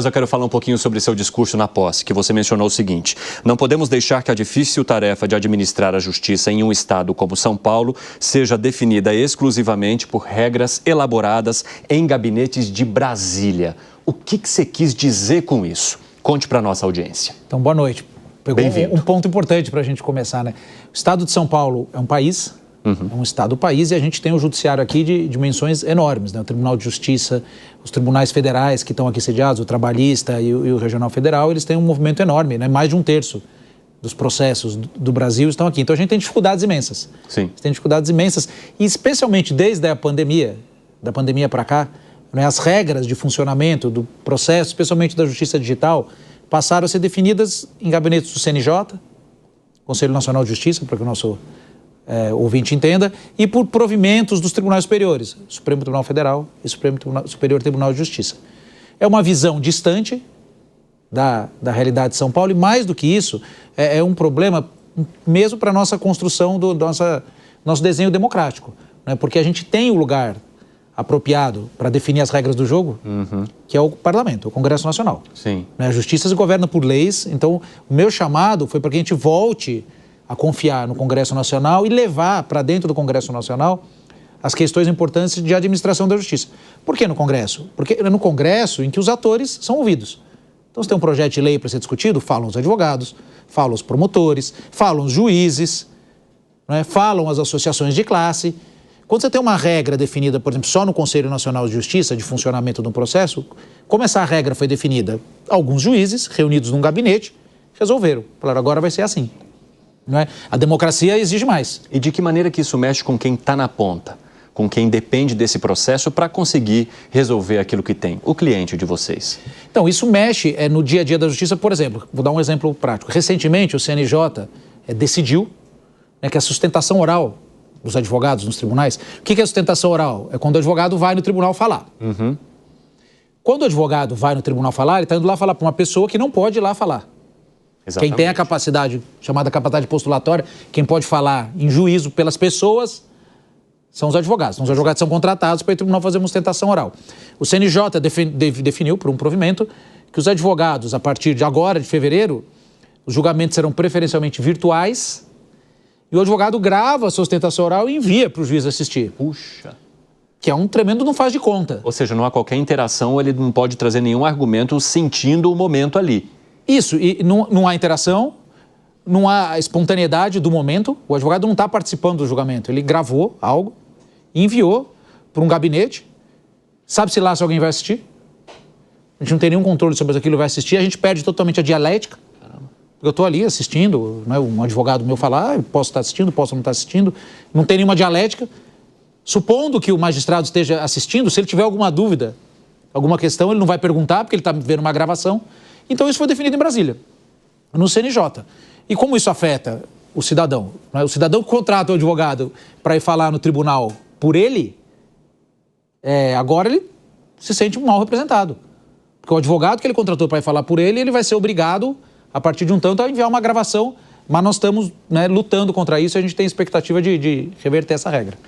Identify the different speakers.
Speaker 1: Eu quero falar um pouquinho sobre seu discurso na posse, que você mencionou o seguinte: não podemos deixar que a difícil tarefa de administrar a justiça em um estado como São Paulo seja definida exclusivamente por regras elaboradas em gabinetes de Brasília. O que você quis dizer com isso? Conte para a nossa audiência.
Speaker 2: Então, boa noite. Pegou um ponto importante para a gente começar, né? O estado de São Paulo é um país, é um estado-país, e a gente tem um judiciário aqui de dimensões enormes, né? O Tribunal de Justiça, os tribunais federais que estão aqui sediados, o Trabalhista e o Regional Federal, eles têm um movimento enorme, né? Mais de um terço dos processos do Brasil estão aqui. Então a gente tem dificuldades imensas.
Speaker 1: Sim.
Speaker 2: Tem dificuldades imensas, e especialmente desde a pandemia, da pandemia para cá, né? As regras de funcionamento do processo, especialmente da justiça digital, passaram a ser definidas em gabinetes do CNJ, Conselho Nacional de Justiça, para que o nosso ouvinte entenda, e por provimentos dos tribunais superiores, Supremo Tribunal Federal e Superior Tribunal de Justiça. É uma visão distante da realidade de São Paulo, e mais do que isso, é um problema mesmo para a nossa construção do nosso desenho democrático, né? Porque a gente tem o lugar apropriado para definir as regras do jogo, que é o Parlamento, o Congresso Nacional.
Speaker 1: Sim.
Speaker 2: A justiça se governa por leis, então o meu chamado foi para que a gente volte a confiar no Congresso Nacional e levar para dentro do Congresso Nacional as questões importantes de administração da justiça. Por que no Congresso? Porque é no Congresso em que os atores são ouvidos. Então, se tem um projeto de lei para ser discutido, falam os advogados, falam os promotores, falam os juízes, né? Falam as associações de classe. Quando você tem uma regra definida, por exemplo, só no Conselho Nacional de Justiça, de funcionamento de um processo, como essa regra foi definida? Alguns juízes, reunidos num gabinete, resolveram. Falaram, agora vai ser assim. Não é? A democracia exige mais.
Speaker 1: E de que maneira que isso mexe com quem está na ponta? Com quem depende desse processo para conseguir resolver aquilo que tem? O cliente de vocês.
Speaker 2: Então, isso mexe no dia a dia da justiça. Por exemplo, vou dar um exemplo prático. Recentemente, o CNJ decidiu que a sustentação oral dos advogados nos tribunais... O que é a sustentação oral? É quando o advogado vai no tribunal falar. Quando o advogado vai no tribunal falar, ele está indo lá falar para uma pessoa que não pode ir lá falar. Exatamente. Quem tem a capacidade, chamada capacidade postulatória, quem pode falar em juízo pelas pessoas, são os advogados. Então, os advogados são contratados para o tribunal fazer uma sustentação oral. O CNJ definiu, por um provimento, que os advogados, a partir de agora, de fevereiro, os julgamentos serão preferencialmente virtuais, e o advogado grava a sustentação oral e envia para o juiz assistir.
Speaker 1: Puxa!
Speaker 2: Que é um tremendo não faz de conta.
Speaker 1: Ou seja, não há qualquer interação, ele não pode trazer nenhum argumento sentindo o momento ali.
Speaker 2: Isso, e não há interação, não há espontaneidade do momento, o advogado não está participando do julgamento, ele gravou algo, enviou para um gabinete, sabe-se lá se alguém vai assistir, a gente não tem nenhum controle sobre aquilo que vai assistir, a gente perde totalmente a dialética. Eu estou ali assistindo, né, um advogado meu fala, posso estar assistindo, posso não estar assistindo, não tem nenhuma dialética. Supondo que o magistrado esteja assistindo, se ele tiver alguma dúvida, alguma questão, ele não vai perguntar, porque ele está vendo uma gravação. Então isso foi definido em Brasília, no CNJ. E como isso afeta o cidadão? Né? O cidadão que contrata o advogado para ir falar no tribunal por ele, agora ele se sente mal representado. Porque o advogado que ele contratou para ir falar por ele, ele vai ser obrigado, a partir de um tanto, a enviar uma gravação, mas nós estamos lutando contra isso e a gente tem expectativa de reverter essa regra.